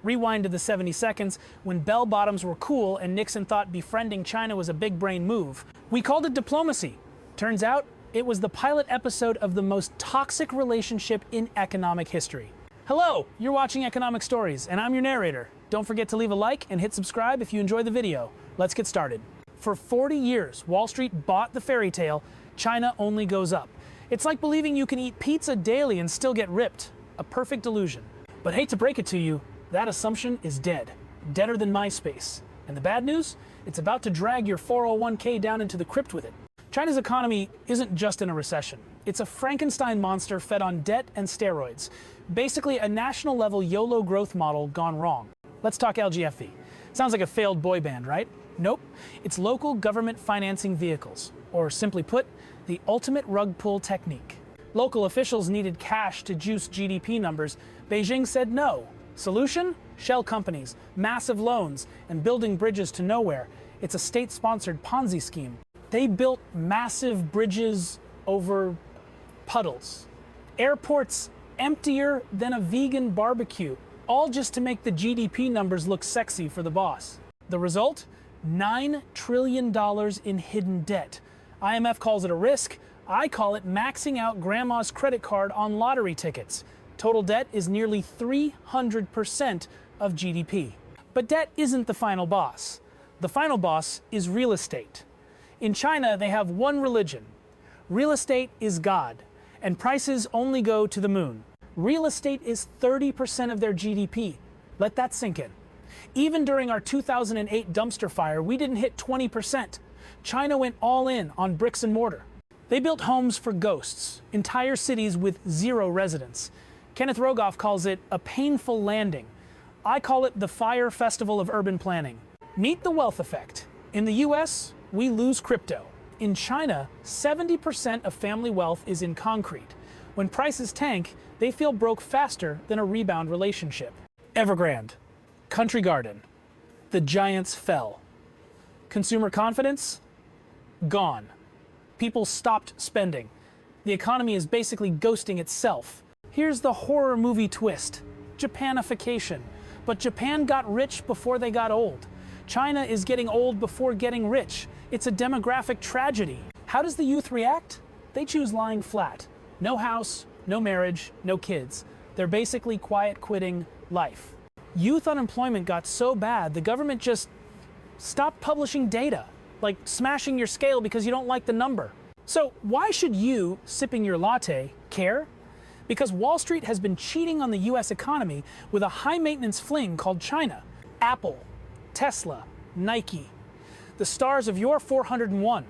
Rewind to the 72nds when bell-bottoms were cool and Nixon thought befriending China was a big brain move. We called it diplomacy. Turns out, it was the pilot episode of the most toxic relationship in economic history. Hello, you're watching Economic Stories, and I'm your narrator. Don't forget to leave a like and hit subscribe if you enjoy the video. Let's get started. For 40 years, Wall Street bought the fairy tale, China only goes up. It's like believing you can eat pizza daily and still get ripped. A perfect illusion. But hate to break it to you, that assumption is dead. Deader than MySpace. And the bad news? It's about to drag your 401k down into the crypt with it. China's economy isn't just in a recession. It's a Frankenstein monster fed on debt and steroids. Basically a national level YOLO growth model gone wrong. Let's talk LGFV. Sounds like a failed boy band, right? Nope. It's local government financing vehicles. Or simply put, the ultimate rug pull technique. Local officials needed cash to juice GDP numbers. Beijing said no. Solution? Shell companies, massive loans, and building bridges to nowhere. It's a state-sponsored Ponzi scheme. They built massive bridges over puddles. Airports emptier than a vegan barbecue, all just to make the GDP numbers look sexy for the boss. The result? $9 trillion in hidden debt. IMF calls it a risk. I call it maxing out grandma's credit card on lottery tickets. Total debt is nearly 300% of GDP. But debt isn't the final boss. The final boss is real estate. In China, they have one religion. Real estate is God, and prices only go to the moon. Real estate is 30% of their GDP. Let that sink in. Even during our 2008 dumpster fire, we didn't hit 20%. China went all in on bricks and mortar. They built homes for ghosts, entire cities with zero residents. Kenneth Rogoff calls it a painful landing. I call it the Fire Festival of urban planning. Meet the wealth effect. In the US, we lose crypto. In China, 70% of family wealth is in concrete. When prices tank, they feel broke faster than a rebound relationship. Evergrande. Country Garden. The giants fell. Consumer confidence? Gone. People stopped spending. The economy is basically ghosting itself. Here's the horror movie twist. Japanification. But Japan got rich before they got old. China is getting old before getting rich. It's a demographic tragedy. How does the youth react? They choose lying flat. No house, no marriage, no kids. They're basically quiet quitting life. Youth unemployment got so bad, the government just stopped publishing data, like smashing your scale because you don't like the number. So why should you, sipping your latte, care? Because Wall Street has been cheating on the US economy with a high-maintenance fling called China. Apple, Tesla, Nike, the stars of your 401.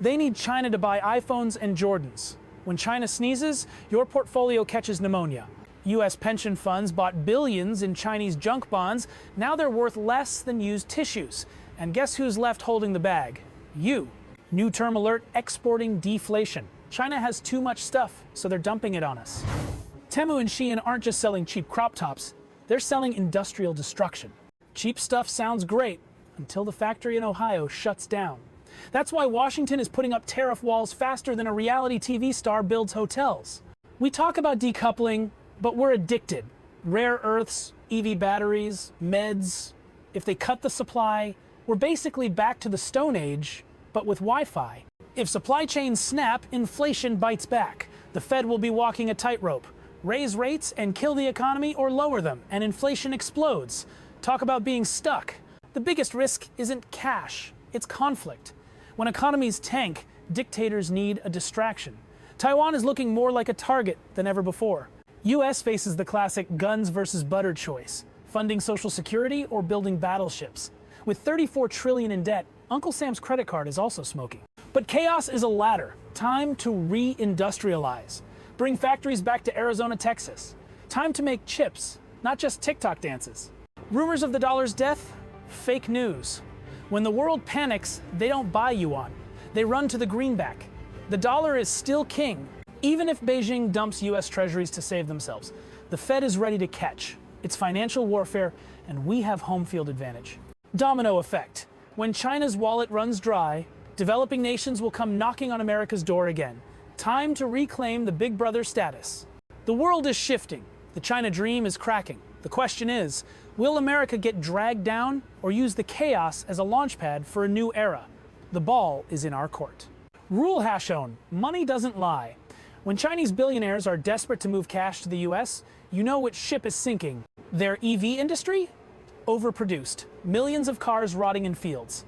They need China to buy iPhones and Jordans. When China sneezes, your portfolio catches pneumonia. US pension funds bought billions in Chinese junk bonds. Now they're worth less than used tissues. And guess who's left holding the bag? You. New term alert, exporting deflation. China has too much stuff, so they're dumping it on us. Temu and Shein aren't just selling cheap crop tops, they're selling industrial destruction. Cheap stuff sounds great until the factory in Ohio shuts down. That's why Washington is putting up tariff walls faster than a reality TV star builds hotels. We talk about decoupling, but we're addicted. Rare earths, EV batteries, meds. If they cut the supply, we're basically back to the Stone Age, but with Wi-Fi. If supply chains snap, inflation bites back. The Fed will be walking a tightrope. Raise rates and kill the economy or lower them, and inflation explodes. Talk about being stuck. The biggest risk isn't cash, it's conflict. When economies tank, dictators need a distraction. Taiwan is looking more like a target than ever before. US faces the classic guns versus butter choice, funding Social Security or building battleships. With $34 trillion in debt, Uncle Sam's credit card is also smoking. But chaos is a ladder. Time to re-industrialize. Bring factories back to Arizona, Texas. Time to make chips, not just TikTok dances. Rumors of the dollar's death? Fake news. When the world panics, they don't buy yuan. They run to the greenback. The dollar is still king, even if Beijing dumps US treasuries to save themselves. The Fed is ready to catch. It's financial warfare, and we have home field advantage. Domino effect. When China's wallet runs dry, developing nations will come knocking on America's door again. Time to reclaim the big brother status. The world is shifting. The China dream is cracking. The question is, will America get dragged down or use the chaos as a launchpad for a new era? The ball is in our court. Rule Hashone, money doesn't lie. When Chinese billionaires are desperate to move cash to the US, you know which ship is sinking. Their EV industry? Overproduced. Millions of cars rotting in fields.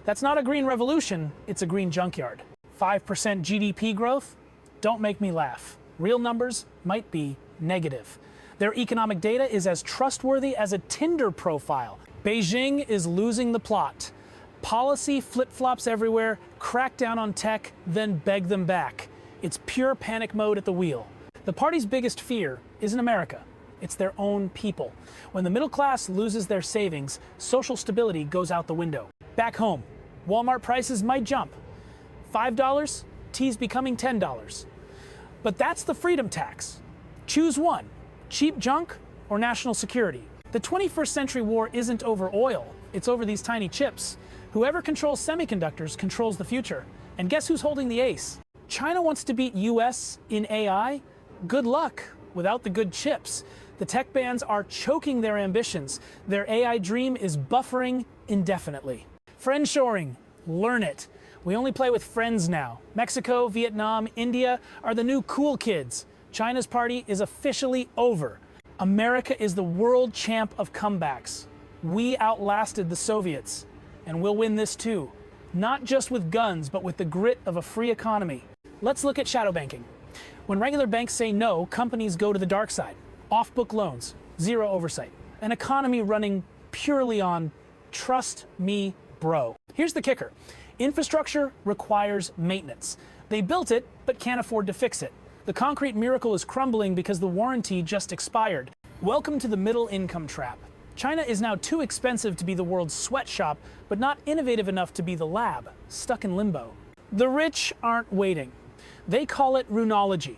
That's not a green revolution, it's a green junkyard. 5% GDP growth? Don't make me laugh. Real numbers might be negative. Their economic data is as trustworthy as a Tinder profile. Beijing is losing the plot. Policy flip-flops everywhere, crack down on tech, then beg them back. It's pure panic mode at the wheel. The party's biggest fear isn't America. It's their own people. When the middle class loses their savings, social stability goes out the window. Back home, Walmart prices might jump. $5, tea's becoming $10. But that's the freedom tax. Choose one, cheap junk or national security. The 21st century war isn't over oil, it's over these tiny chips. Whoever controls semiconductors controls the future. And guess who's holding the ace? China wants to beat US in AI? Good luck without the good chips. The tech bans are choking their ambitions. Their AI dream is buffering indefinitely. Friendshoring, learn it. We only play with friends now. Mexico, Vietnam, India are the new cool kids. China's party is officially over. America is the world champ of comebacks. We outlasted the Soviets, and we'll win this too. Not just with guns, but with the grit of a free economy. Let's look at shadow banking. When regular banks say no, companies go to the dark side. Off-book loans, zero oversight. An economy running purely on trust me, bro. Here's the kicker. Infrastructure requires maintenance. They built it, but can't afford to fix it. The concrete miracle is crumbling because the warranty just expired. Welcome to the middle income trap. China is now too expensive to be the world's sweatshop, but not innovative enough to be the lab, stuck in limbo. The rich aren't waiting. They call it runology.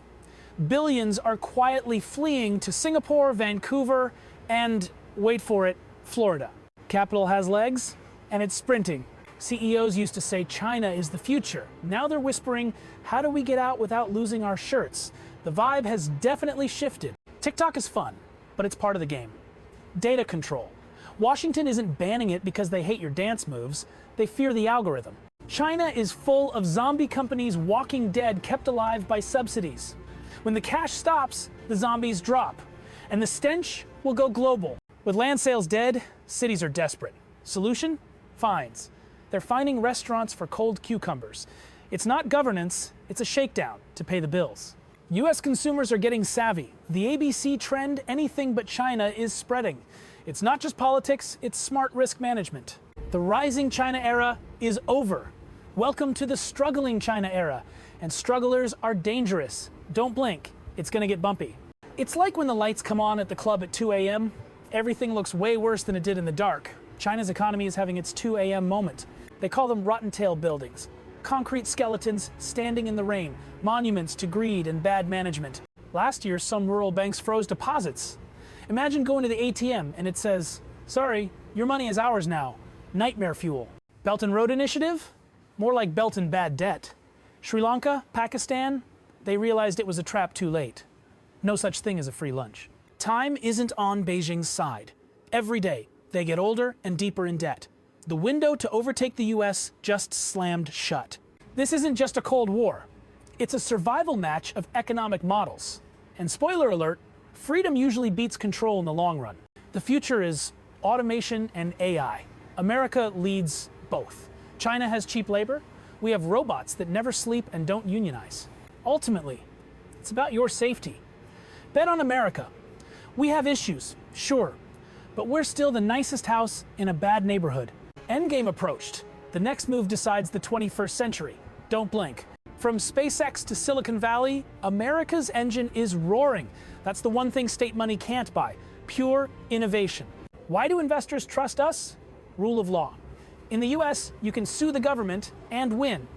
Billions are quietly fleeing to Singapore, Vancouver, and, wait for it, Florida. Capital has legs, and it's sprinting. CEOs used to say China is the future. Now they're whispering, how do we get out without losing our shirts? The vibe has definitely shifted. TikTok is fun, but it's part of the game. Data control. Washington isn't banning it because they hate your dance moves. They fear the algorithm. China is full of zombie companies walking dead kept alive by subsidies. When the cash stops, the zombies drop, and the stench will go global. With land sales dead, cities are desperate. Solution? Fines. They're fining restaurants for cold cucumbers. It's not governance, it's a shakedown to pay the bills. US consumers are getting savvy. The ABC trend, anything but China, is spreading. It's not just politics, it's smart risk management. The rising China era is over. Welcome to the struggling China era. And strugglers are dangerous. Don't blink, it's gonna get bumpy. It's like when the lights come on at the club at 2 a.m. Everything looks way worse than it did in the dark. China's economy is having its 2 a.m. moment. They call them rotten tail buildings. Concrete skeletons standing in the rain, monuments to greed and bad management. Last year, some rural banks froze deposits. Imagine going to the ATM and it says, sorry, your money is ours now. Nightmare fuel. Belt and Road Initiative? More like belt and bad debt. Sri Lanka, Pakistan? They realized it was a trap too late. No such thing as a free lunch. Time isn't on Beijing's side. Every day, they get older and deeper in debt. The window to overtake the US just slammed shut. This isn't just a Cold War. It's a survival match of economic models. And spoiler alert, freedom usually beats control in the long run. The future is automation and AI. America leads both. China has cheap labor. We have robots that never sleep and don't unionize. Ultimately, it's about your safety. Bet on America. We have issues, sure, but we're still the nicest house in a bad neighborhood. Endgame approached. The next move decides the 21st century. Don't blink. From SpaceX to Silicon Valley, America's engine is roaring. That's the one thing state money can't buy. Pure innovation. Why do investors trust us? Rule of law. In the US, you can sue the government and win.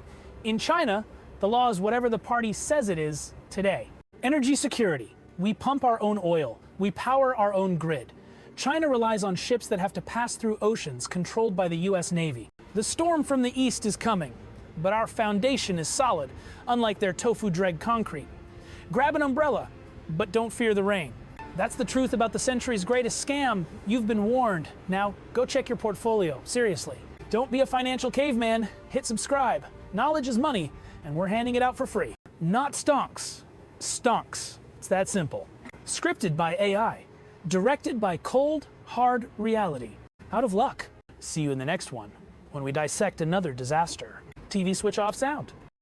In China, the law is whatever the party says it is today. Energy security. We pump our own oil. We power our own grid. China relies on ships that have to pass through oceans controlled by the US Navy. The storm from the east is coming, but our foundation is solid, unlike their tofu-dreg concrete. Grab an umbrella, but don't fear the rain. That's the truth about the century's greatest scam. You've been warned. Now, go check your portfolio. Seriously. Don't be a financial caveman. Hit subscribe. Knowledge is money, and we're handing it out for free. Not stonks. Stonks. It's that simple. Scripted by AI. Directed by cold, hard reality. Out of luck. See you in the next one, when we dissect another disaster. TV switch off sound.